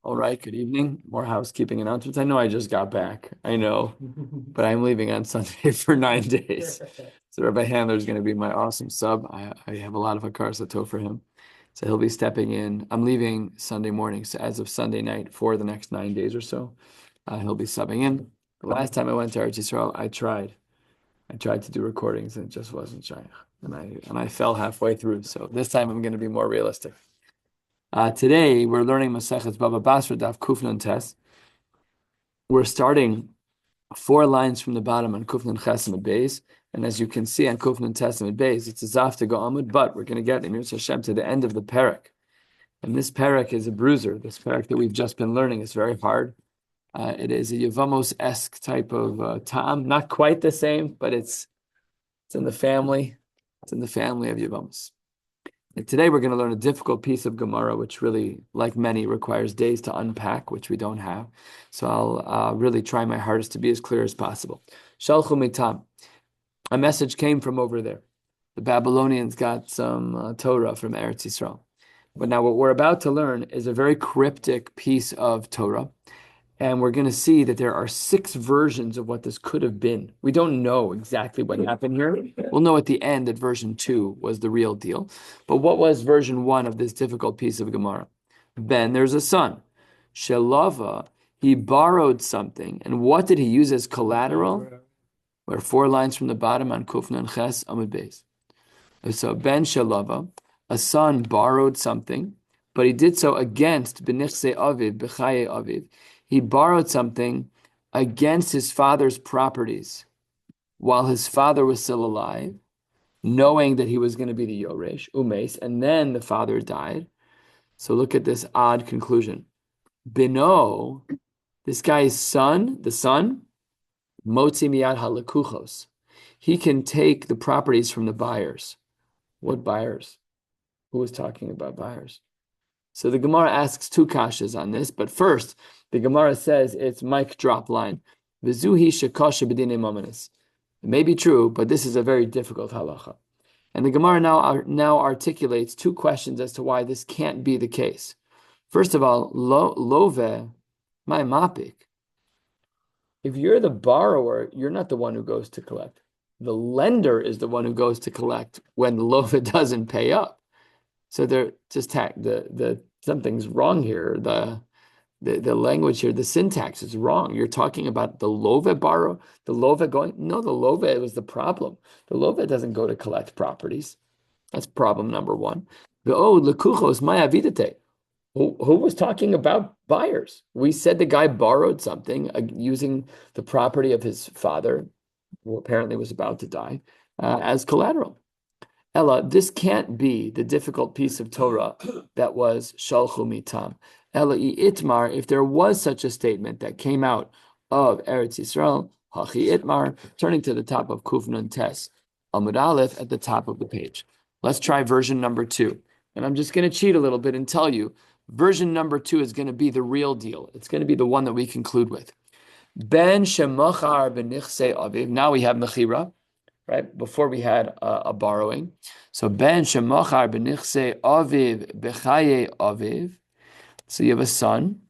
All right, good evening. More housekeeping announcements. I know I just got back. I know, but I'm leaving on Sunday for 9 days. So Rabbi Handler is going to be my awesome sub. I have a lot of Hakar Sato for him. So he'll be stepping in. I'm leaving Sunday morning. So as of Sunday night for the next 9 days or so, he'll be subbing in. The last time I went to Eretz Yisrael, I tried. I tried to do recordings and it just wasn't shaykh. And I fell halfway through. So this time I'm going to be more realistic. Today we're learning Maseches Bava Basra Daf Kufnan Tes. We're starting 4 lines from the bottom on Kufnan Chesed Beis, and as you can see on Kufnan Tes Beis, it's a Zaf to go Amud, but we're going to get in Yirtzeh Hashem to the end of the parak, and this parak is a bruiser. This parak that we've just been learning is very hard. It is a Yevamos-esque type of ta'am, not quite the same, but it's in the family. It's in the family of Yevamos. And today we're going to learn a difficult piece of Gemara, which really, like many, requires days to unpack, which we don't have. So I'll really try my hardest to be as clear as possible. Shalchu mitam. A message came from over there. The Babylonians got some Torah from Eretz Yisrael. But now what we're about to learn is a very cryptic piece of Torah. And we're going to see that there are 6 versions of what this could have been. We don't know exactly what happened here. We'll know at the end that version 2 was the real deal. But what was version 1 of this difficult piece of Gemara? Ben, there's a son. Shelava, he borrowed something. And what did he use as collateral? We're 4 lines from the bottom on Kufnan Ches Amud Beis. So Ben Shelava, a son borrowed something, but he did so against B'nichse Aviv, B'chaye Aviv. He borrowed something against his father's properties while his father was still alive, knowing that he was going to be the Yoresh, Umes, and then the father died. So look at this odd conclusion. Bino, this guy's son, the son, Motzi miyad halakuchos. He can take the properties from the buyers. What buyers? Who was talking about buyers? So the Gemara asks 2 kashas on this, but first, the Gemara says it's mic drop line. V'zuhi shekasha b'dinei mamanis. It may be true, but this is a very difficult halacha. And the Gemara now articulates 2 questions as to why this can't be the case. First of all, love, my mapik. If you're the borrower, you're not the one who goes to collect. The lender is the one who goes to collect when the love doesn't pay up. So they're just something's wrong here. The language here, the syntax is wrong. You're talking about the love borrow, the love going. No, the love was the problem. The love doesn't go to collect properties. That's problem number 1. The lekuchos mayavidate. Who was talking about buyers? We said the guy borrowed something using the property of his father, who apparently was about to die, as collateral. Ella, this can't be the difficult piece of Torah that was shalchu mitam. Ella itmar, if there was such a statement that came out of Eretz Yisrael, hachi itmar, turning to the top of Kufnan Tes, Amud Aleph at the top of the page. Let's try version number 2. And I'm just going to cheat a little bit and tell you, version number 2 is going to be the real deal. It's going to be the one that we conclude with. Ben shemachar b'nichse aviv. Now we have mechira. Right? Before we had a borrowing. So ben shemachar b'nichse aviv b'chaye aviv. So you have a son,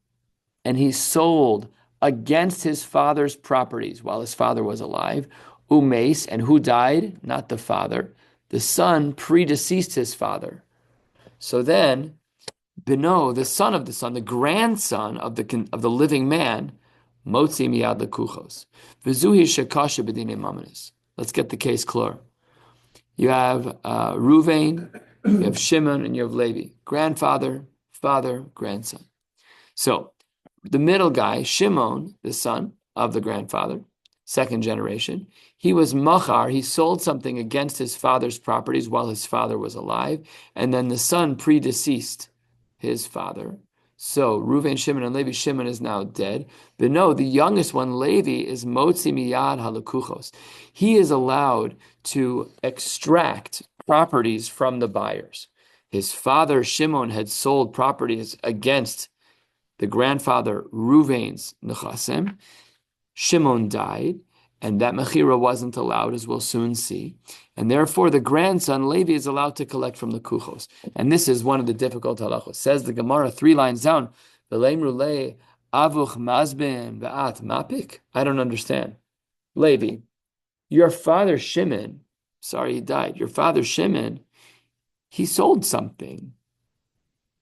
and he sold against his father's properties while his father was alive. Umes, and who died? Not the father. The son predeceased his father. So then, Bino, the son of the son, the grandson of the living man, motzi miyad lekuchos. V'zuhi shekasha b'dinei mamanis. Let's get the case clear. You have Ruvain, you have Shimon, and you have Levi. Grandfather, father, grandson. So the middle guy, Shimon, the son of the grandfather, 2nd generation, he was machar. He sold something against his father's properties while his father was alive, and then the son predeceased his father. So Reuven, Shimon, and Levi. Shimon is now dead. But no, the youngest one, Levi, is motzi miyad halakuchos. He is allowed to extract properties from the buyers. His father, Shimon, had sold properties against the grandfather, Reuven's nechasim. Shimon died, and that mechira wasn't allowed, as we'll soon see. And therefore, the grandson, Levi, is allowed to collect from the kuchos. And this is one of the difficult halachos. Says the Gemara 3 lines down, V'leimru le avuch mazbin v'at mapik. I don't understand. Levi, your father Shimon, sorry, he died. Your father Shimon, he sold something.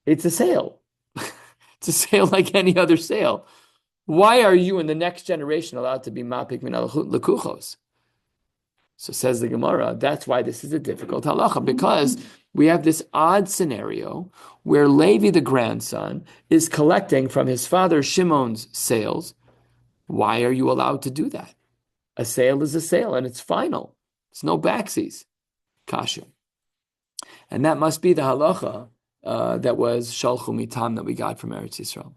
It's a sale. It's a sale like any other sale. Why are you in the next generation allowed to be mapik min lekuchos? So says the Gemara, that's why this is a difficult halacha, because we have this odd scenario where Levi, the grandson, is collecting from his father Shimon's sales. Why are you allowed to do that? A sale is a sale and it's final. It's no backsies. Kasha. And that must be the halacha that was shalchu mitam that we got from Eretz Yisrael.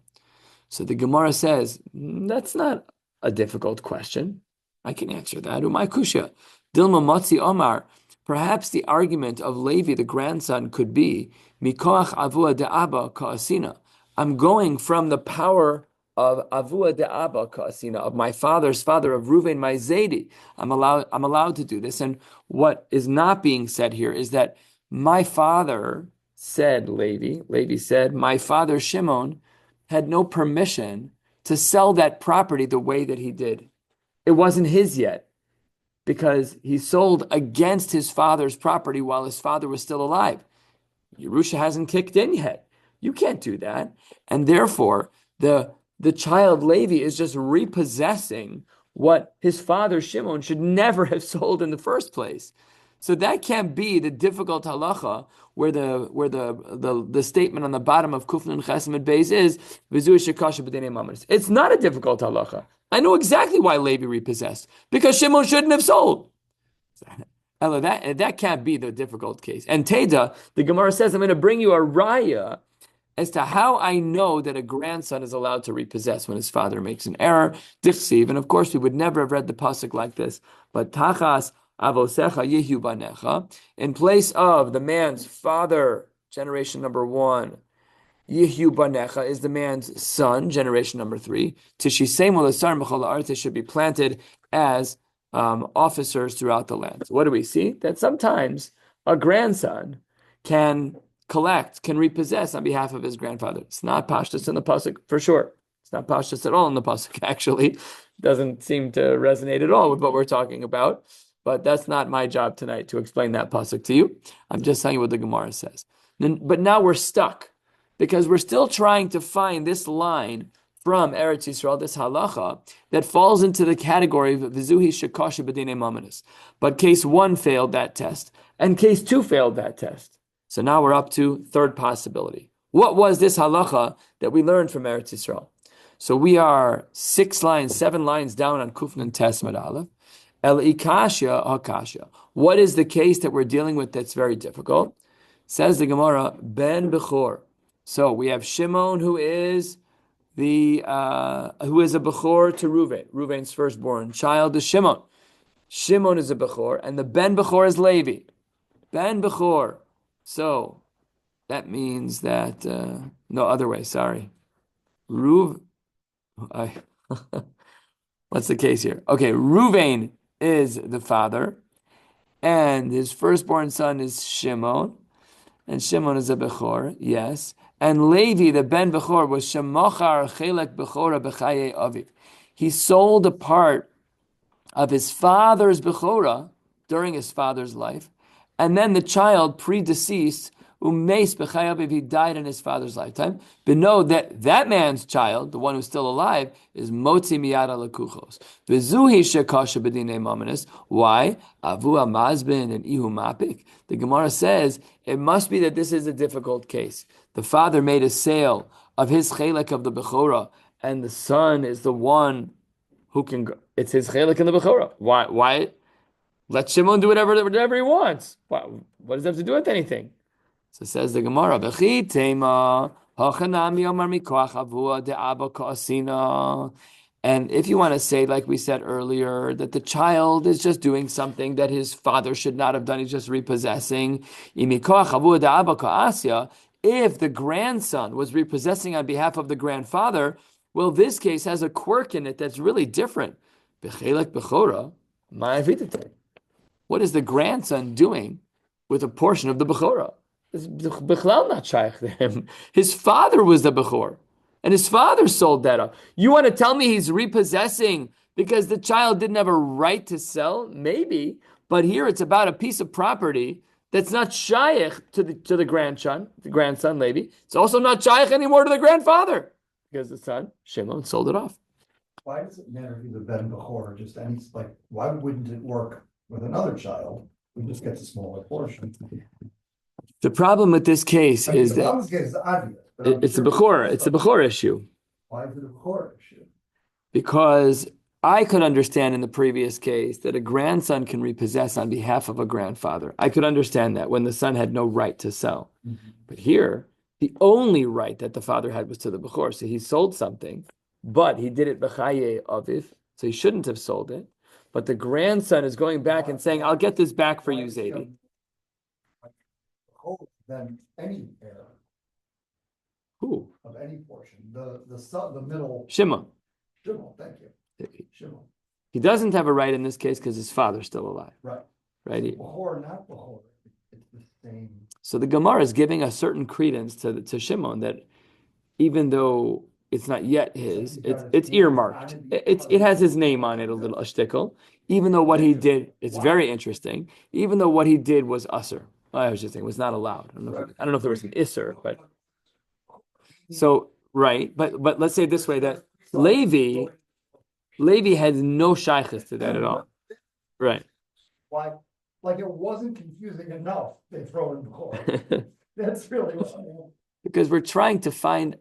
So the Gemara says, that's not a difficult question. I can answer that. Umay kusha. Dilma Matzi Omar. Perhaps the argument of Levi, the grandson, could be Mikoach Avua de Abba Ka'asina. I'm going from the power of Avua de Abba Ka'asina, of my father's father, of Reuven, my Zaydi. I'm allowed to do this. And what is not being said here is that my father said, Levi said, my father Shimon had no permission to sell that property the way that he did. It wasn't his yet, because he sold against his father's property while his father was still alive. Yerusha hasn't kicked in yet. You can't do that. And therefore, the child Levi is just repossessing what his father Shimon should never have sold in the first place. So that can't be the difficult halacha where the statement on the bottom of Kufnin Chesed Beis is V'zu shekasha b'dinei mamanis. It's not a difficult halacha. I know exactly why Levi repossessed, because Shimon shouldn't have sold. Ella, that can't be the difficult case. And Teda, the Gemara says, I'm going to bring you a raya as to how I know that a grandson is allowed to repossess when his father makes an error. Dichsiv, and of course we would never have read the pasuk like this, but Tachas Avosecha Yehu Banecha, in place of the man's father, generation number 1, Yehu Banecha is the man's son, generation number 3. Tishisemu L'sar Mechol Ha'aretz should be planted as officers throughout the land. So what do we see? That sometimes a grandson can repossess on behalf of his grandfather. It's not pashtus in the pasuk for sure. It's not pashtus at all in the pasuk. Actually, doesn't seem to resonate at all with what we're talking about. But that's not my job tonight to explain that pasuk to you. I'm just telling you what the Gemara says. But now we're stuck because we're still trying to find this line from Eretz Yisrael, this halacha, that falls into the category of Vizuhi Shekasha B'dinei Mamanis. But case 1 failed that test, and case 2 failed that test. So now we're up to third possibility. What was this halacha that we learned from Eretz Yisrael? So we are 7 lines down on Kufnan Tesmad Aleph. El ikasha hakasha. What is the case that we're dealing with that's very difficult? Says the Gemara, Ben Bechor. So we have Shimon, who is a Bechor to Reuven. Reuven's firstborn child is Shimon. Shimon is a Bechor, and the Ben Bechor is Levi. Ben Bechor. So that means that no other way. Sorry, what's the case here? Okay, Reuven is the father, and his firstborn son is Shimon, and Shimon is a Bechor, yes. And Levi, the Ben Bechor, was Shemachar Chelek Bechora B'chaye Aviv. He sold a part of his father's Bechora during his father's life, and then the child predeceased, Umeis B'chaye Aviv, he died in his father's lifetime. But know that man's child, the one who's still alive, is Motzi Miyada Lekuchos. V'zuhi Shekasha B'dinei Mamanis. Why? Avu Amazbin and Ihu Mapik. The Gemara says it must be that this is a difficult case. The father made a sale of his chelek of the Bechora, and the son is the one who can go. It's his chelek in the Bechora. Why? Let Shimon do whatever he wants. What does that have to do with anything? So says the Gemara, V'chi tema hachanami omar mikoach avua de'aba ka'asina. And if you want to say, like we said earlier, that the child is just doing something that his father should not have done, he's just repossessing. Imikoach avua de'aba ka'asya. If the grandson was repossessing on behalf of the grandfather, well, this case has a quirk in it that's really different. B'chelek bechora ma'avidete. What is the grandson doing with a portion of the bechora? It's Bichlal not shaykh to him. His father was the Bechor. And his father sold that off. You want to tell me he's repossessing because the child didn't have a right to sell? Maybe. But here it's about a piece of property that's not shaykh to the grandson Levi. It's also not shaykh anymore to the grandfather because the son Shimon sold it off. Why does it matter if he's a ben bechor? Just any like, why wouldn't it work with another child who just gets a smaller portion? The problem with this case is that it's obvious. It's a bechor issue. Why is it a bechor issue? Because I could understand in the previous case that a grandson can repossess on behalf of a grandfather. I could understand that when the son had no right to sell. Mm-hmm. But here, the only right that the father had was to the bechor. So he sold something, but he did it b'chaye aviv, so he shouldn't have sold it. But the grandson is going back and saying, "I'll get this back for you, Zaidi." Then any heir. Who? Of any portion. The middle. Shimon. Shimon, thank you. Shimon. He doesn't have a right in this case because his father's still alive. Right. Right. Bechor, not bechor. It's the same. So the Gemara is giving a certain credence to Shimon that even though it's not yet his, it's earmarked. It has his name on it, a little shtickle. Even though what he did, it's very interesting. Even though what he did was usser. I was just saying, was not allowed. I don't know if there was an isser, but so right. But let's say it this way that Levi has no shaykhs to that at all. Right. Why? Like it wasn't confusing enough. They throw in the core. That's really what because we're trying to find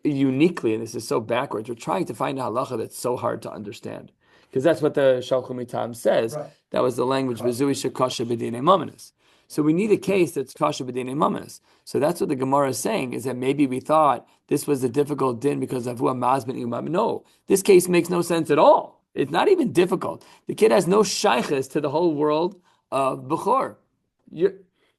uniquely, and this is so backwards. We're trying to find a halacha that's so hard to understand, because that's what the Shalchum Mitam says. Right. That was the language v'zui shekasha b'dinei mamanis. So we need a case that's kasha b'dinei mamanis. So that's what the Gemara is saying, is that maybe we thought this was a difficult din because of who mazbin imam. No, this case makes no sense at all. It's not even difficult. The kid has no shaykhs to the whole world of bechor.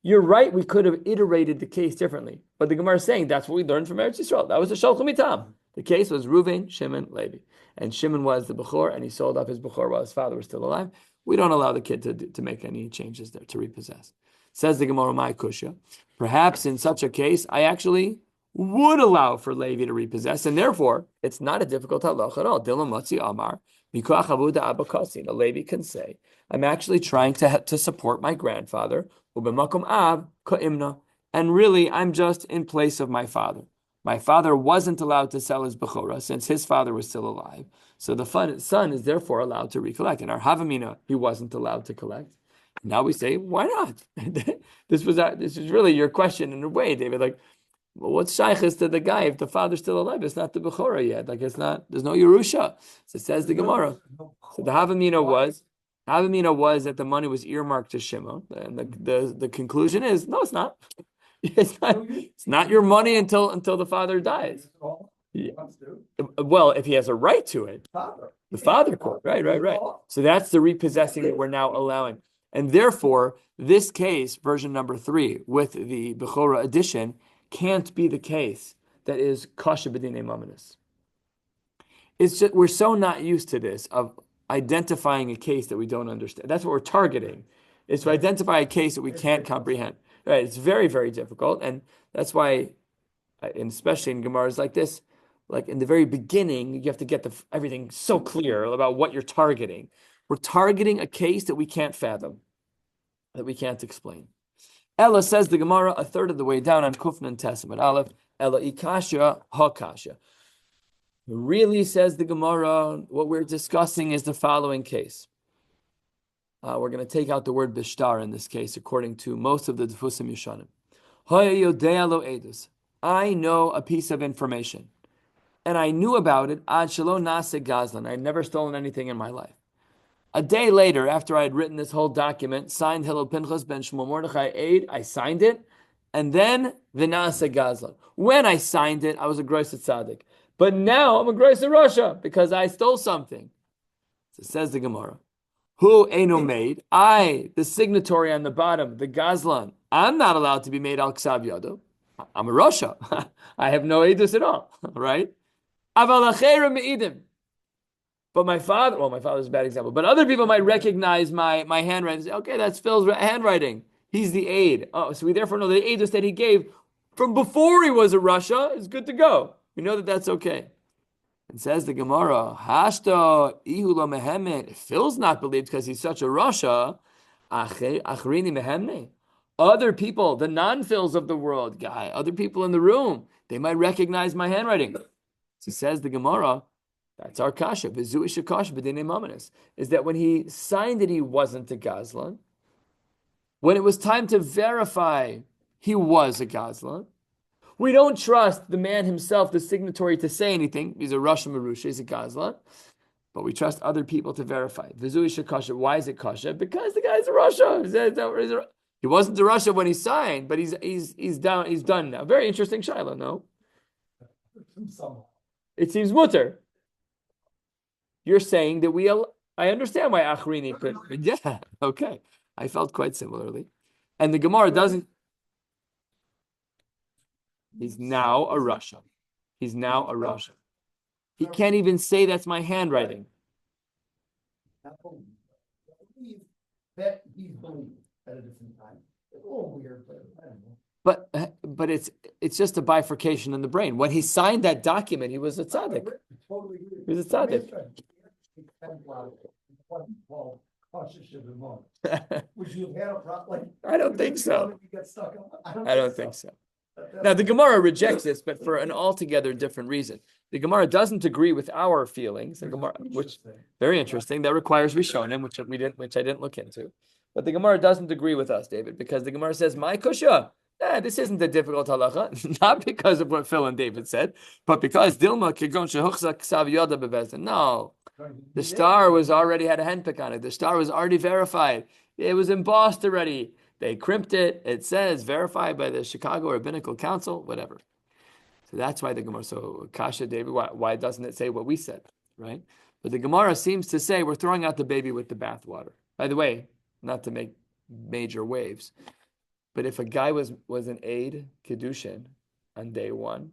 You're right, we could have iterated the case differently. But the Gemara is saying that's what we learned from Eretz Yisrael. That was the Shalchum Mitam. The case was Reuven, Shimon, Levi. And Shimon was the bechor, and he sold off his bechor while his father was still alive. We don't allow the kid to make any changes there, to repossess. Says the Gemara, my kusha. Perhaps in such a case, I actually would allow for Levi to repossess, and therefore, it's not a difficult halach at all. Dilam Matzi Amar, Mikuach Avuda Abakasin. A Levi can say, I'm actually trying to support my grandfather, Ubemakum Ab Ka'imna, and really, I'm just in place of my father. My father wasn't allowed to sell his bechora since his father was still alive. So the son is therefore allowed to recollect. In our Havamina, he wasn't allowed to collect. Now we say, why not? This is really your question in a way, David. Like, well, what's shaykhs to the guy if the father's still alive? It's not the bechora yet. Like, it's not. There's no Yerusha. So it says the Gemara. So the Havamina was that the money was earmarked to Shimon, and the conclusion is no, it's not. It's not your money until the father dies. Yeah. Well, if he has a right to it, the father could. Right. So that's the repossessing that we're now allowing. And therefore, this case, version number 3, with the Bechora edition, can't be the case that is kasha b'dinei mamanis. It's just, we're so not used to this, of identifying a case that we don't understand. That's what we're targeting, is to identify a case that we can't comprehend. Right? It's very, very difficult. And that's why, and especially in Gemaras like this, like in the very beginning, you have to get everything so clear about what you're targeting. We're targeting a case that we can't fathom, that we can't explain. Ella, says the Gemara, a third of the way down on Kufna and Testament Aleph, Ella ikasha ha-kasha. Really, says the Gemara, what we're discussing is the following case. We're going to take out the word bishtar in this case, according to most of the Defusim Yishanim. I know a piece of information, and I knew about it ad shelo nase gazlan. I'd never stolen anything in my life. A day later, after I had written this whole document, signed Hillel Pinchas ben Shmuel Mordechai Eid, I signed it, and then Vinasa Gazlan. When I signed it, I was a Grois Tzaddik. But now I'm a Grois Russia because I stole something. So says the Gemara. Who Eino made? I, the signatory on the bottom, the Gazlan, I'm not allowed to be made Al Ksav Yado. I'm a Russia. I have no Eidus at all, right? Aval Achera Me'idim. But my father's a bad example, but other people might recognize my handwriting and say, okay, that's Phil's handwriting. He's the aide. Oh, so we therefore know the aidus that he gave from before he was a Russia is good to go. We know that that's okay. And says the Gemara, Hashto ihu lo mehemet. If Phil's not believed because he's such a Rasha, achrini mehemne. Other people, the non-Phils of the world, guy, other people in the room, they might recognize my handwriting. So says the Gemara, that's our kasha. V'zu ishakash b'dinei mamanis. Is that when he signed it, he wasn't a Gazlan. When it was time to verify, he was a Gazlan. We don't trust the man himself, the signatory, to say anything. He's a Rasha Marusha, he's a Gazlan. But we trust other people to verify. V'zu ishakasha. Why is it kasha? Because the guy's a Rasha. He wasn't a Rasha when he signed, but he's down. He's done now. Very interesting Shiloh, no? It seems mutter. You're saying that I understand why Achrini could. Yeah, okay. I felt quite similarly. And the Gemara doesn't. He's now a Rasha. He's now a Rasha. He can't even say that's my handwriting. That he's believed at a different time. It's a little weird, but I don't know. But it's just a bifurcation in the brain. When he signed that document, he was a tzaddik. Totally He was a tzaddik. Would you have had a problem? I don't think so. You get stuck on? I don't think so. Now the Gemara rejects this, but for an altogether different reason. The Gemara doesn't agree with our feelings. The Gemara, which very interesting, that requires Rishonim, which I didn't look into. But the Gemara doesn't agree with us, David, because the Gemara says, "My kusha." This isn't a difficult halacha, not because of what Phil and David said, but because Dilma kigon shehuchza ksav yoda bebezdin. No, the star was already had a handpick on it. The star was already verified. It was embossed already. They crimped it. It says verified by the Chicago Rabbinical Council, whatever. So that's why the Gemara. So Kasha, David, why doesn't it say what we said, right? But the Gemara seems to say we're throwing out the baby with the bathwater. By the way, not to make major waves, but if a guy was an aide Kedushin on day 1,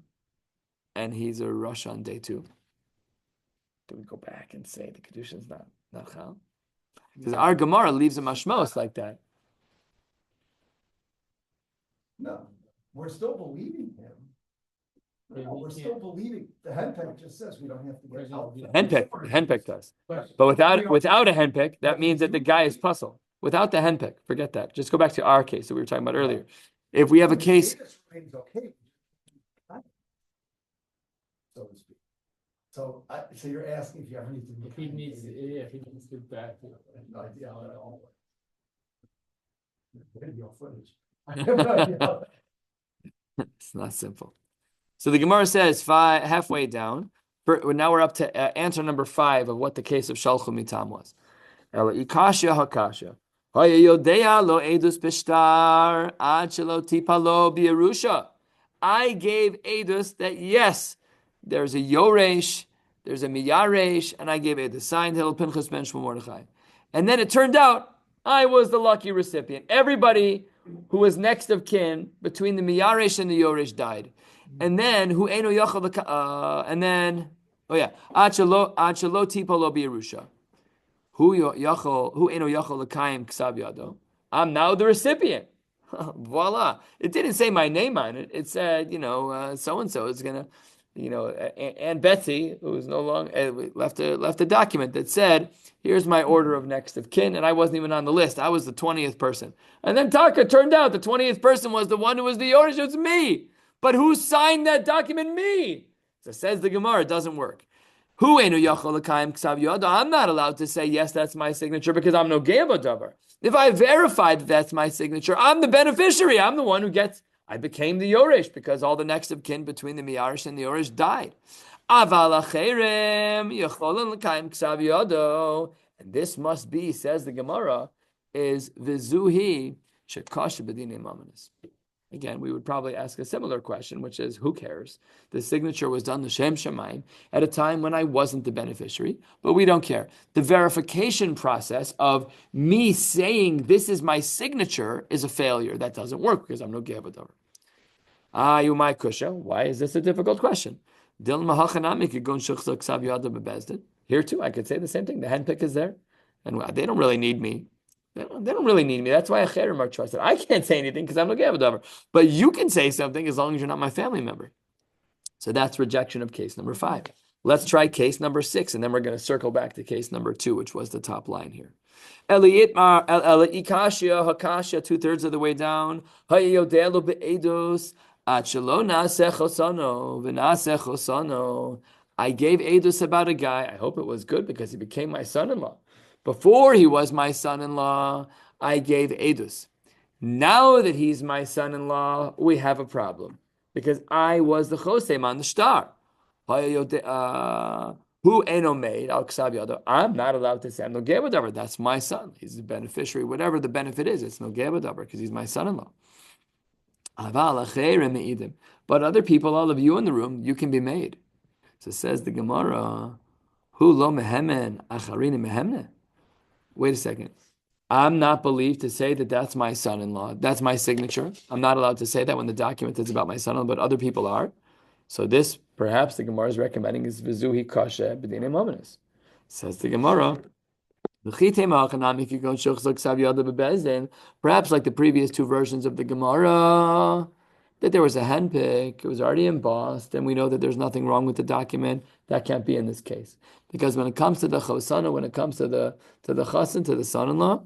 and he's a Rosh on day 2, do we go back and say the Kedushin's not Chal? Because our Gemara leaves a mashmos like that. No, we're still believing him. No, we're still believing. The henpeck just says we don't have to get out. The henpeck does. But without a henpeck, that means that the guy is puzzled. Without the henpeck, forget that. Just go back to our case that we were talking about earlier. If we have a case, so to speak. So you're asking if you have anything. If he needs to back. Video footage. it's not simple. So the Gemara says halfway down. Now we're up to answer number 5 of what the case of Shalchu Mitam was. Ikasha hakasha. I gave edus that yes, there's a yoresh, there's a miyaresh, and I gave edus. Signed Hillel Pinchas ben Shmuel Mordechai. And then it turned out I was the lucky recipient. Everybody who was next of kin between the miyaresh and the yoresh died. And then achalo tipa lo biyerusha. I'm now the recipient. Voila. It didn't say my name on it. It said, so-and-so is going to, Aunt Betsy, who is no longer, left a document that said, here's my order of next of kin, and I wasn't even on the list. I was the 20th person. And then Taka turned out the 20th person was the one who was the Yoresh. It was me. But who signed that document? Me. So says the Gemara, it doesn't work. I'm not allowed to say, yes, that's my signature because I'm no Geva Davar. If I verified that that's my signature, I'm the beneficiary. I'm the one I became the Yoresh because all the next of kin between the Miyaresh and the Yoresh died. And this must be, says the Gemara, is Vizuhi Shekasha B'dinei Mamanis. Again, we would probably ask a similar question, which is, who cares? The signature was done l'shem shamayim at a time when I wasn't the beneficiary, but we don't care. The verification process of me saying this is my signature is a failure. That doesn't work because I'm no gevadavar. You my kusha. Why is this a difficult question? Here too, I could say the same thing. The handpick is there, and they don't really need me. They don't really need me. That's why Acherim are trusted. I can't say anything because I'm no Gavadavar. But you can say something as long as you're not my family member. So that's rejection of case number 5. Let's try case number 6, and then we're going to circle back to case number 2, which was the top line here. Ikashia, Hakashia, 2/3 of the way down. Hayodelu be'edus, achelo naseh chosano, v'naseh chosano. I gave edus about a guy. I hope it was good because he became my son-in-law. Before he was my son-in-law, I gave edus. Now that he's my son-in-law, we have a problem because I was the chosem on the star. Who eno made al ksav yado? I'm not allowed to say I'm no gevadavar. That's my son. He's the beneficiary. Whatever the benefit is, it's no gevadavar because he's my son-in-law. But other people, all of you in the room, you can be made. So says the Gemara, who lo mehemen acharini mehemne. Wait a second. I'm not believed to say that that's my son-in-law. That's my signature. I'm not allowed to say that when the document is about my son-in-law, but other people are. So this, perhaps the Gemara is recommending is vizuhi kasha b'dinei mominus. Says the Gemara, perhaps like the previous 2 versions of the Gemara, that there was a henpick, it was already embossed, and we know that there's nothing wrong with the document. That can't be in this case. Because when it comes to the chosana, when it comes to the chasen, to the son-in-law,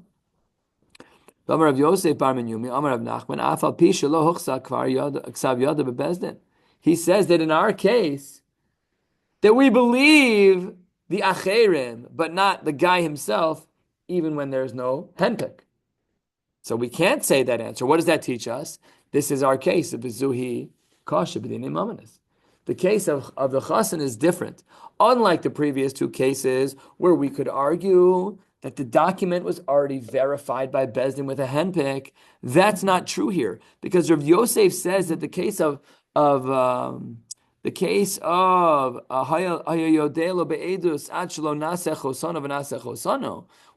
Amar of Yosef bar Menyumi, Amar of Nachman, Afal pi shelo huchsa kvar ksav yada bebezdin. He says that in our case, that we believe the acherim, but not the guy himself, even when there's no henpick. So we can't say that answer. What does that teach us? This is our case of Zuhi Kasha b'dinei mominus. The case of the chasen is different. Unlike the previous 2 cases where we could argue that the document was already verified by Bezdin with a henpick, that's not true here. Because Rav Yosef says that the case of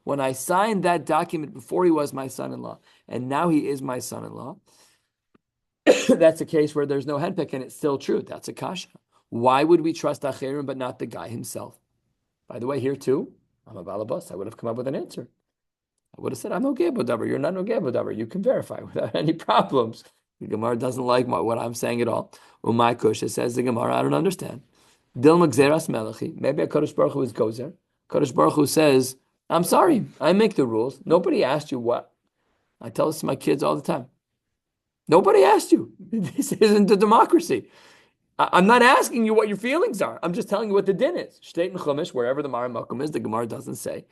when I signed that document before he was my son-in-law, and now he is my son-in-law, that's a case where there's no henpick and it's still true. That's a kasha. Why would we trust acherim but not the guy himself? By the way, here too, I'm a balabas. I would have come up with an answer. I would have said, I'm no gebodaber. You're not no gebodaber. You can verify without any problems. The Gemara doesn't like what I'm saying at all. Umay kusha says the Gemara, I don't understand. Dilma gzeras melechi. Maybe a Kodesh Baruch Hu is gozer. Kodesh Baruch Hu says, I'm sorry. I make the rules. Nobody asked you what. I tell this to my kids all the time. Nobody asked you. This isn't a democracy. I'm not asking you what your feelings are. I'm just telling you what the din is. Shteit and Chumash, wherever the Mara Makom is, the Gemara doesn't say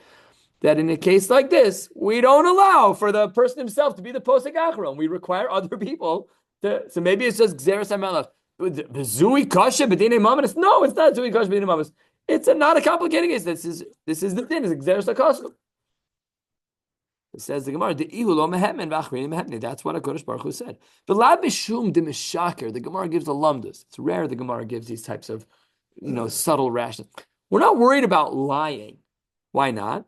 that in a case like this, we don't allow for the person himself to be the posek achron. We require other people to. So maybe it's just Gzeres HaMelech. Zui kasha b'dinei mamanis. No, it's not zui kasha b'dinei mamanis. It's not a complicated case. This is the din. It's Gzeres HaKasha. It says the Gemara, that's what a Kodesh Baruch Hu said. The Gemara gives the lumdas. It's rare the Gemara gives these types of, subtle rations. We're not worried about lying. Why not?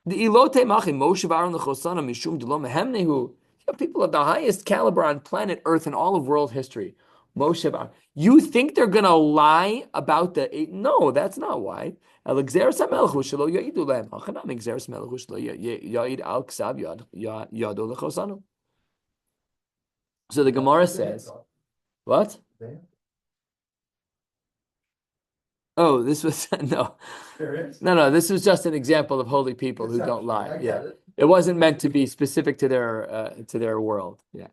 The ilote machi Moshe v'Aaron l'chosana mishum d'lo mehemnehu. People of the highest caliber on planet Earth in all of world history. Moshe v'Aaron. You think they're going to lie about the eight? No, that's not why. So the Gemara says, what? Oh, this was no. This was just an example of holy people who don't lie. Yeah, it wasn't meant to be specific to their world. Yeah.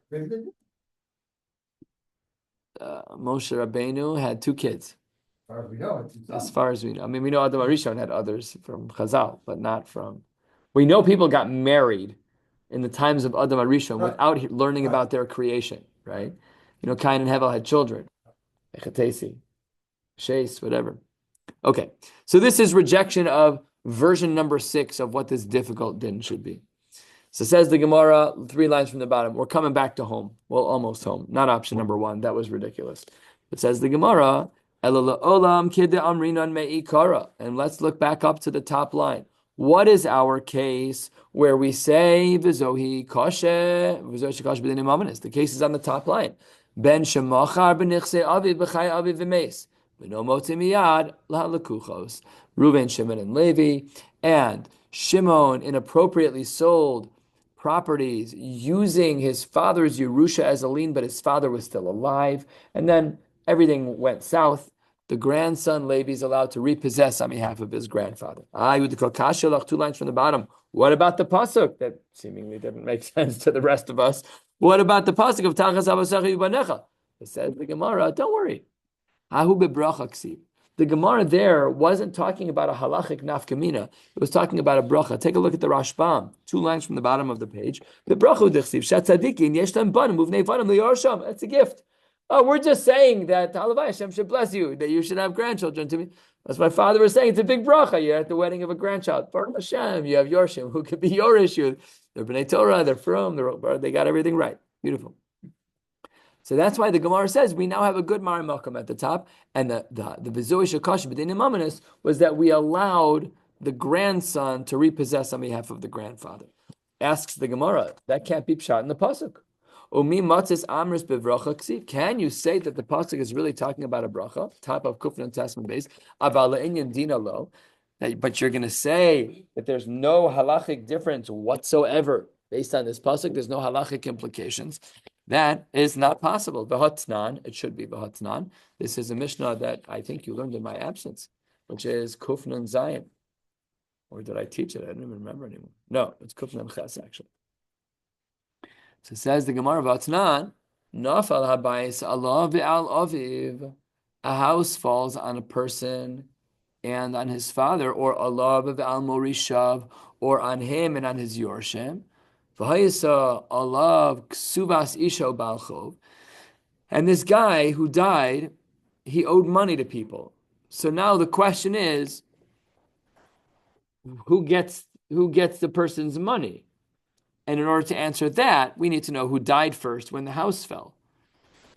Moshe Rabbeinu had 2 kids. As far as we know. I mean, we know Adam Arishon had others from Chazal, but not from. We know people got married in the times of Adam Arishon without learning about their creation, right? Cain and Hevel had children. Echatesi, Shais, whatever. Okay, so this is rejection of version number 6 of what this difficult din should be. So says the Gemara, 3 lines from the bottom. We're coming back to home. Well, almost home. Not option number 1. That was ridiculous. It says the Gemara, and let's look back up to the top line. What is our case where we say Vizohi Koshe, the case is on the top line. Ben Shemachar b'nichse aviv b'chay aviv v'meis. V'no motzi miyad la'lakuchos. Reuven, Shimon, and Levi. And Shimon inappropriately sold properties using his father's Yerusha as a lien, but his father was still alive. And then everything went south. The grandson Levi is allowed to repossess on behalf of his grandfather. Two lines from the bottom. What about the pasuk that seemingly didn't make sense to the rest of us? What about the pasuk of Tachas Avasecha Yibanecha? It says the Gemara, don't worry. Ahu bebracha ksiv. The Gemara there wasn't talking about a halachic nafkamina. It was talking about a bracha. Take a look at the Rashbam, 2 lines from the bottom of the page. The bracha dechsiv shatzadikin yeshtam banim uvnei vanim liyorsham. That's a gift. Oh, we're just saying that Halavai Hashem should bless you, that you should have grandchildren to me. That's my father was saying. It's a big bracha. You're at the wedding of a grandchild. Baruch Hashem, you have Yorshim, who could be your issue. They're B'nai Torah, they're from, they got everything right. Beautiful. So that's why the Gemara says we now have a good Mari Malkam at the top, and the Vizui Shakash B'din Imamanis was that we allowed the grandson to repossess on behalf of the grandfather. Asks the Gemara, that can't be pshat in the pasuk. Umi matzis amris bevracha ksiv. Can you say that the pasuk is really talking about a bracha? Top of Kufnan Tasman base. Aval le'inyan dina lo. But you're going to say that there's no halachic difference whatsoever based on this pasuk. There's no halachic implications. That is not possible. V'hatnan, it should be v'hatnan. This is a Mishnah that I think you learned in my absence, which is Kufnan Zayin. Or did I teach it? I don't even remember anymore. No, it's Kufnan Ches, actually. So it says the Gemara v'hatnan, Nafal habayis Allah v'al aviv. A house falls on a person and on his father, or Allah v'al morishav, or on him and on his yorshim. And this guy who died, he owed money to people. So now the question is, who gets the person's money? And in order to answer that, we need to know who died first when the house fell.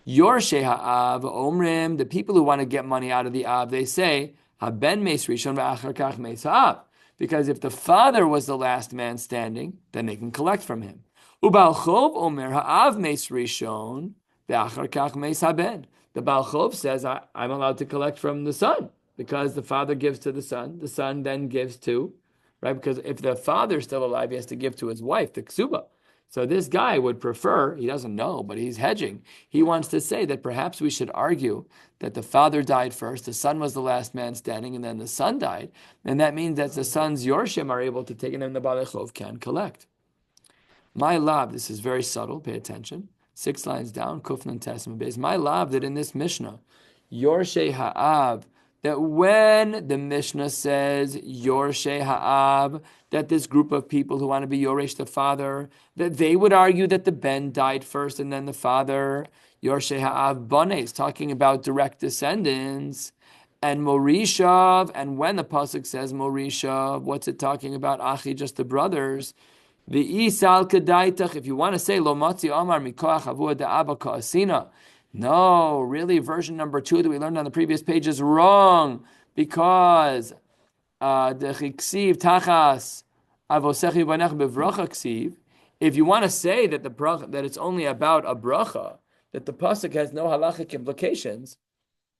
Yorshei ha'av omrim, the people who want to get money out of the av, they say, haben meis rishon v'achar kach meis ha'av. Because if the father was the last man standing, then they can collect from him. Ubal Chov omer ha'av meis rishon ve'achar kach meis haben. The Baal Chov says, I'm allowed to collect from the son because the father gives to the son then gives to, right? Because if the father's still alive, he has to give to his wife, the ksuba. So this guy would prefer, he doesn't know, but he's hedging. He wants to say that perhaps we should argue that the father died first, the son was the last man standing, and then the son died. And that means that the son's yorshim are able to take it, and the Balei Chov can collect. My lab, this is very subtle, pay attention. 6 lines down, Kufnan Tesman Beis. My lab that in this Mishnah, Yorshei Ha'av, that when the Mishnah says Yorshei Ha'av, that this group of people who want to be Yoresh the father, that they would argue that the Ben died first and then the father. Yorshei Ha'av Baneh is talking about direct descendants. And Morishav, and when the pasuk says Morishav, what's it talking about? Achi, just the brothers. The Isal Kedaitach, if you want to say Lo Matzi Omar Mikoach Avua Da'aba Ka'asina. No, really, version number 2 that we learned on the previous page is wrong because the chiksiv tachas avosechi banech bevracha ksiv. If you want to say that the bracha, that it's only about a bracha, that the pasuk has no halachic implications,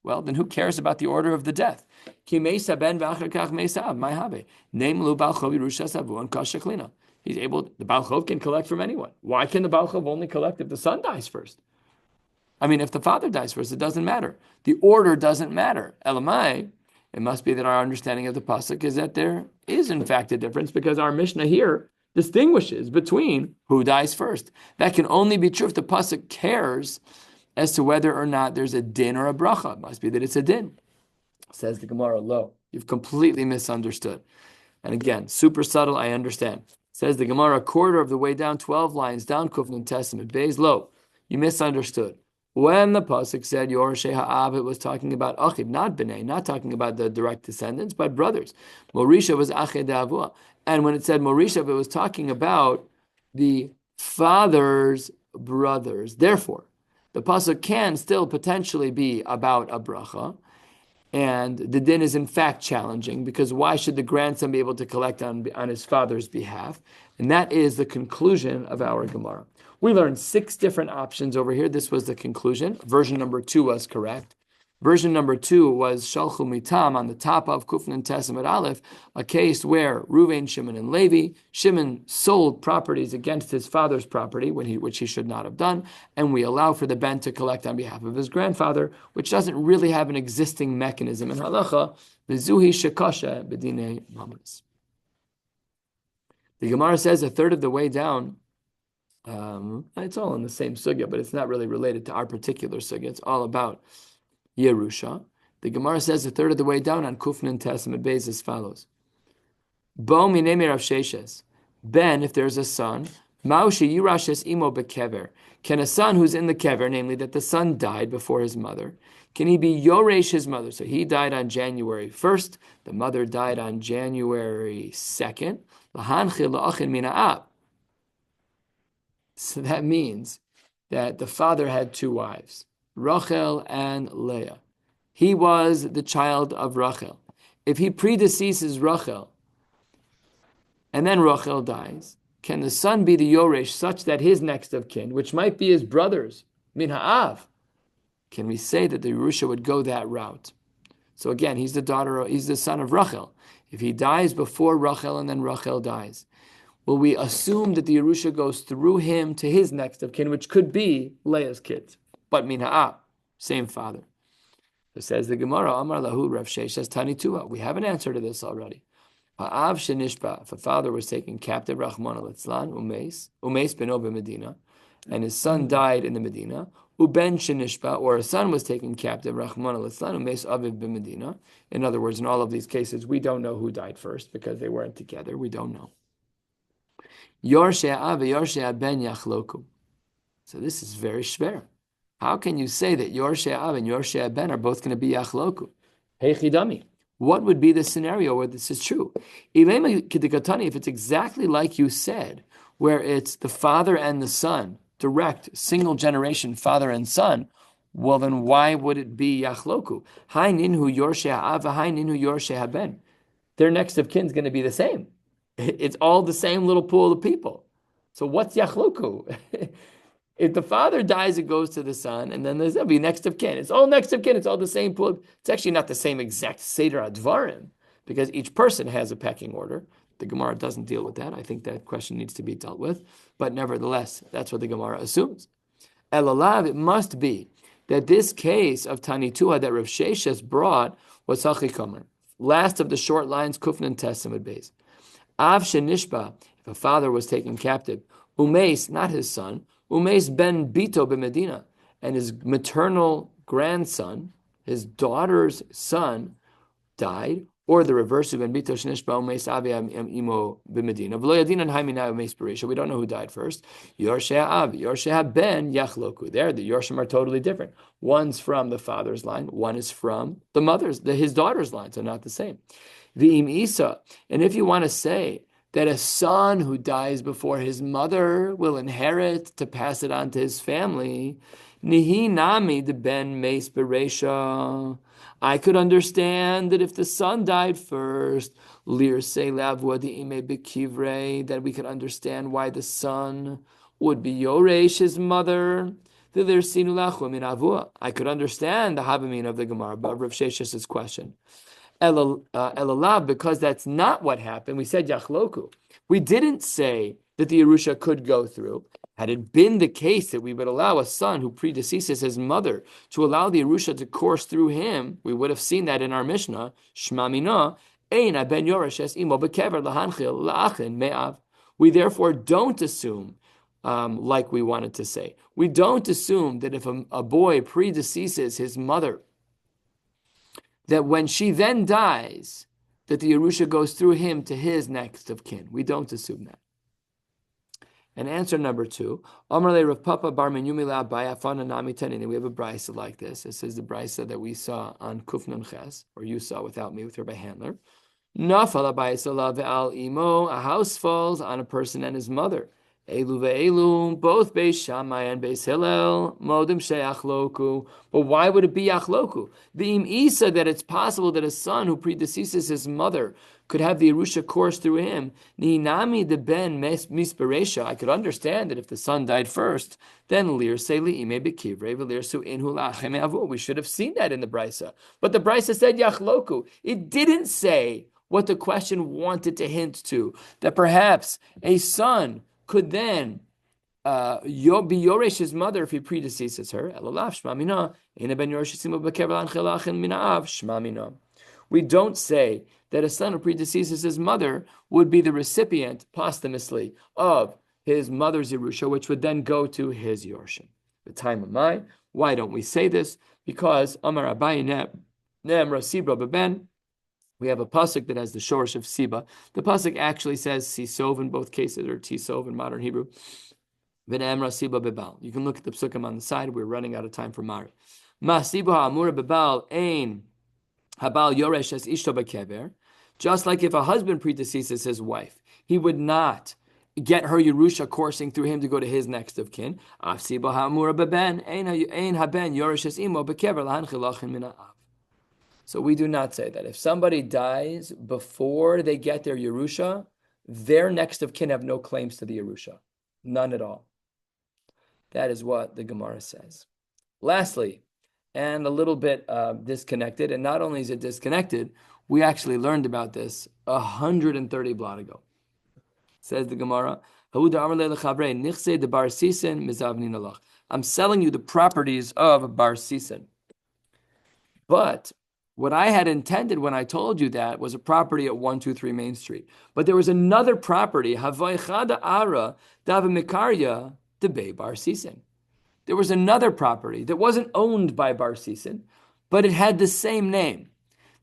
well, then who cares about the order of the death? Ki meisa ben v'achar kach meisa av my habe name lu bal chov yerusha savu and kashaklina. He's able. The Baal Chov can collect from anyone. Why can the Baal Chov only collect if the son dies first? I mean, if the father dies first, it doesn't matter. The order doesn't matter. Elamai, it must be that our understanding of the pasuk is that there is in fact a difference because our Mishnah here distinguishes between who dies first. That can only be true if the pasuk cares as to whether or not there's a din or a bracha. It must be that it's a din. Says the Gemara, lo, you've completely misunderstood. And again, super subtle, I understand. Says the Gemara, a quarter of the way down, 12 lines down, Kufnan Testament, Beis, lo, you misunderstood. When the pasuk said Yorshei Ha'av, it was talking about Achib, not B'nai, not talking about the direct descendants, but brothers. Morisha was Achid Avua. And when it said Morisha, it was talking about the father's brothers. Therefore, the pasuk can still potentially be about a bracha. And the din is in fact challenging because why should the grandson be able to collect on his father's behalf? And that is the conclusion of our Gemara. We learned 6 different options over here. This was the conclusion. Version number 2 was correct. Version number 2 was Shalchu Mitam on the top of Kufnan Tesem at Aleph, a case where Reuven, Shimon, and Levi, Shimon sold properties against his father's property, which he should not have done, and we allow for the ben to collect on behalf of his grandfather, which doesn't really have an existing mechanism in halacha. V'zuhi shekasha b'dinei mamas. The Gemara says a third of the way down. It's all in the same sugya, but it's not really related to our particular sugya. It's all about Yerusha. The Gemara says a third of the way down on Kufnan Testament Beis as follows. Bo minemi Rav Sheshes. Ben, if there's a son, Maushi Yirashes Imo bekever. Can a son who's in the kever, namely that the son died before his mother, can he be Yoresh his mother? So he died on January 1st, the mother died on January 2nd. Lahanchi la'achin min ha'ab. So that means that the father had two wives, Rachel and Leah. He was the child of Rachel. If he predeceases Rachel and then Rachel dies, can the son be the Yoresh such that his next of kin, which might be his brothers, min ha'av, can we say that the Yerusha would go that route? So again, he's the son of Rachel. If he dies before Rachel and then Rachel dies, will we assume that the Yerusha goes through him to his next of kin, which could be Leah's kids, but min ha'ab, same father? So says the Gemara, Amar lahu Rav Sheshes Tani Tua. We have an answer to this already. Ha'av shenishba, if a father was taken captive, Rachmana litzlan, umeis beno b'Medina, and his son died in the Medina, uben shenishba, or a son was taken captive, Rachmana litzlan, umeis aviv b'Medina. In other words, in all of these cases, we don't know who died first because they weren't together. We don't know. Yorshei Av Yorshei Ben Yachloku. So this is very shver. How can you say that Yorshei Av and Yorshei Ben are both going to be Yachloku? Heichidami. What would be the scenario where this is true? Ilema Kidikatani, if it's exactly like you said, where it's the father and the son, direct, single generation father and son, well then why would it be Yachloku? Hai Ninhu Yorshei Av, Hai Ninhu Yorshei Ben. Their next of kin is going to be the same. It's all the same little pool of people. So what's Yachloku? If the father dies, it goes to the son, and then there'll be next of kin. It's all next of kin. It's all the same pool. It's actually not the same exact Seder Advarim, because each person has a pecking order. The Gemara doesn't deal with that. I think that question needs to be dealt with. But nevertheless, that's what the Gemara assumes. Elalav, it must be that this case of Tanitua that Rav Sheshes brought was Hachikomer. Last of the short lines, Kufnan Testament base. Av shenishba, if a father was taken captive, umeis, not his son, umeis ben bito b'Medina, and his maternal grandson, his daughter's son, died, or the reverse of ben bito shenishba umeis avi imo b'Medina. V'lo yadin an haimina umeis berisha. We don't know who died first. Yorshei av, Yorshei ben yachloku. There, the Yorshim are totally different. One's from the father's line, one is from the mother's, his daughter's line, so not the same. V'im Isa, and if you want to say that a son who dies before his mother will inherit to pass it on to his family, nihi nami de ben meis beresha. I could understand that if the son died first, lir se lavua di ime bekivre, that we could understand why the son would be yoresh his mother. I could understand the habamin of the Gemara, but Rav Shesh's question. Elalav, because that's not what happened. We said Yachloku. We didn't say that the Yerusha could go through. Had it been the case that we would allow a son who predeceases his mother to allow the Yerusha to course through him, we would have seen that in our Mishnah. Shma mina, ein ben yoresh es imo bekever lahanchil la'achin me'av. We therefore don't assume, like we wanted to say, we don't assume that if a boy predeceases his mother, that when she then dies, that the Yerusha goes through him to his next of kin. We don't assume that. And answer number 2, Amrle Rav Papa Bar Menyumi La'abaya Fana Nami Tanini. We have a brisa like this. This is the brisa that we saw on Kufnan Ches, or you saw without me with Rabbi Handler. Nafal Abayisa La Ve'al Imo. A house falls on a person and his mother. Elu ve'elu, both Beis Shammai and Beis Hillel, modim she'achloku. But why would it be achloku? V'im isa, that it's possible that a son who predeceases his mother could have the Yerusha course through him. Nihinami de ben misberesha. I could understand that if the son died first, then lir seili ime bekivrei v'lir su inhu lachem avu. We should have seen that in the brisa. But the brisa said yachloku. It didn't say what the question wanted to hint to, that perhaps a son could then be Yoresh his mother if he predeceases her. We don't say that a son who predeceases his mother would be the recipient posthumously of his mother's Yerusha, which would then go to his Yorshim. The time of mine. Why don't we say this? Because Amar Abayi Nemra Sibra Beben. We have a pasuk that has the shorish of siba. The pasuk actually says sisov in both cases, or tisov in modern Hebrew. V'ne'emra siba bebal. You can look at the psukim on the side. We're running out of time for Mari. Ma siba ha'amura bebal ein habal yoresh es ishto bekever. Just like if a husband predeceases his wife, he would not get her Yerusha coursing through him to go to his next of kin. Af siba ha'amura beben ein haben yoresh es imo bekever lahanchilachin min ha'av. So we do not say that if somebody dies before they get their Yerusha, their next of kin have no claims to the Yerusha. None at all. That is what the Gemara says. Lastly, and a little bit disconnected, and not only is it disconnected, we actually learned about this 130 blot ago. Says the Gemara, I'm selling you the properties of Bar Sisan. But what I had intended when I told you that was a property at 123 Main Street. But there was another property, Havaychada Ara Davimikarya Debe Bar Sisan. There was another property that wasn't owned by Bar Sisan, but it had the same name.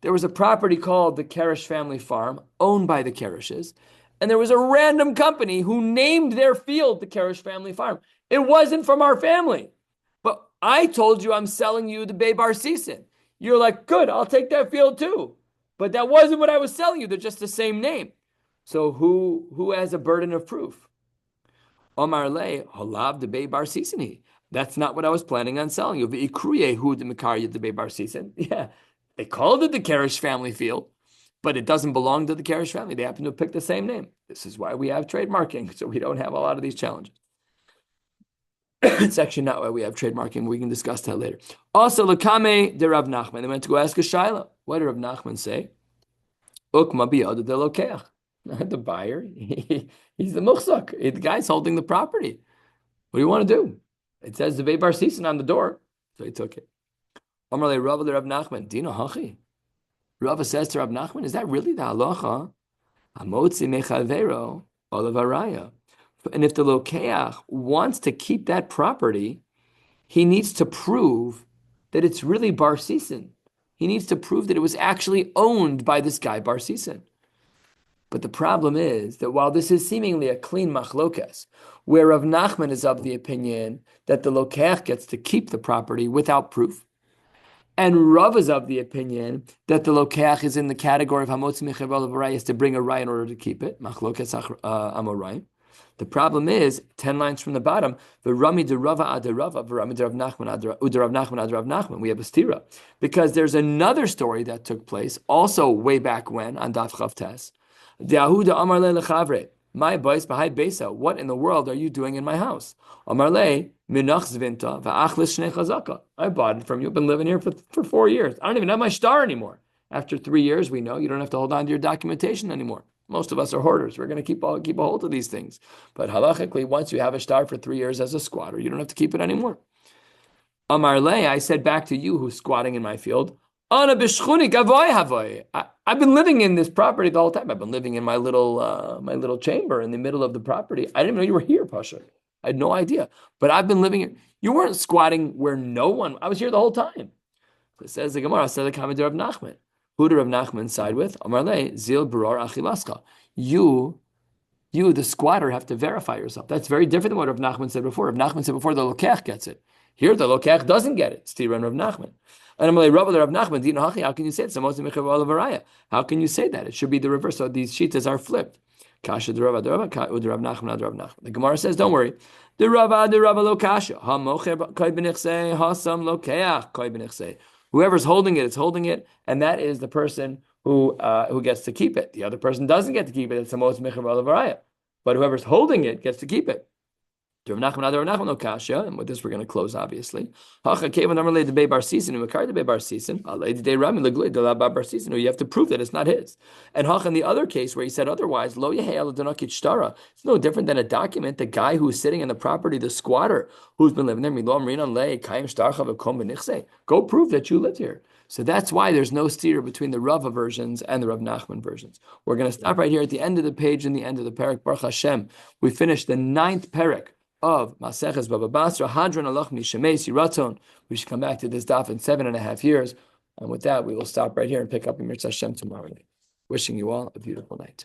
There was a property called the Karesh Family Farm, owned by the Kareshes, and there was a random company who named their field the Karesh Family Farm. It wasn't from our family. But I told you I'm selling you the Bay Bar Sisan. You're like, good, I'll take that field too. But that wasn't what I was selling you. They're just the same name. So who has a burden of proof? Omar le halav de Bay Bar Sisani. That's not what I was planning on selling you. V'ikruye de Mikarya de Bay Bar Sisan. Yeah, they called it the Karesh family field, but it doesn't belong to the Karesh family. They happen to pick the same name. This is why we have trademarking, so we don't have a lot of these challenges. It's actually not why we have trademarking. We can discuss that later. Also, Lakame de Rav Nachman. They went to go ask a Shaila. What did Rav Nachman say? Ukma biyad de lokeach. The buyer, he's the muchzak. The guy's holding the property. What do you want to do? It says the Vei Bar Sisan on the door. So he took it. Amar le Rava de Rav Nachman. Dino hachi. Rava says to Rav Nachman, is that really the halacha? Hamotzi mechavero olavaraya. And if the lokeach wants to keep that property, he needs to prove that it's really Bar Sisan. He needs to prove that it was actually owned by this guy, Bar Sisan. But the problem is that while this is seemingly a clean machlokes, where Rav Nachman is of the opinion that the lokeach gets to keep the property without proof, and Rav is of the opinion that the lokeach is in the category of hamotzi mechavel v'rayis to bring a ray in order to keep it, machlokes amorayim. The problem is 10 lines from the bottom. The Rami de Rava ad Rava, Rami de Rav Nachman ad Rav Nachman ad Rav Nachman. We have a stira because there's another story that took place also way back when on Daf Chavtes. De'ahuda Amar le lechavre. My boys behind Besa. What in the world are you doing in my house? Amar le minach zvinta va'achlis shnei chazaka. I bought it from you. I've been living here for 4 years. I don't even have my star anymore. After 3 years, we know you don't have to hold on to your documentation anymore. Most of us are hoarders. We're going to keep a hold of these things. But halachically, once you have a star for 3 years as a squatter, you don't have to keep it anymore. Amar le, I said back to you who's squatting in my field, Ana b'shchunik avoy havoy. I've been living in this property the whole time. I've been living in my little chamber in the middle of the property. I didn't know you were here, Pasha. I had no idea. But I've been living here. You weren't squatting where no one. I was here the whole time. It says the Gemara, said the comment of Nachman. Who did Rav Nachman side with? Amar le, zil barar achilaska. You, the squatter, have to verify yourself. That's very different than what Rav Nachman said before. Rav Nachman said before the lokeach gets it. Here, the lokeach doesn't get it. It's Tira and Rav Nachman. And Amar le, Rav Nachman, dino hachi. How can you say it? How can you say that? It should be the reverse. So these sheets are flipped. Kasha the Rava Nachman the Rav Nachman. The Gemara says, don't worry. The Rava lo kasha. Ha mocher koi b'nichsei, ha sam lo keach koi b'nichsei. Whoever's holding it is holding it, and that is the person who gets to keep it. The other person doesn't get to keep it. It's the most mecher v'alavaraya. But whoever's holding it gets to keep it. And with this, we're going to close, obviously. You have to prove that it's not his. And in the other case where he said otherwise, it's no different than a document. The guy who's sitting in the property, the squatter who's been living there, go prove that you lived here. So that's why there's no steer between the Rava versions and the Rav Nachman versions. We're going to stop right here at the end of the page and the end of the parak. Baruch Hashem, we finished the 9th parak of Maseches Bava Basra, Hadron Alach Mishameis Yiraton. We should come back to this daf in 7.5 years. And with that, we will stop right here and pick up in Mirza Hashem tomorrow night. Wishing you all a beautiful night.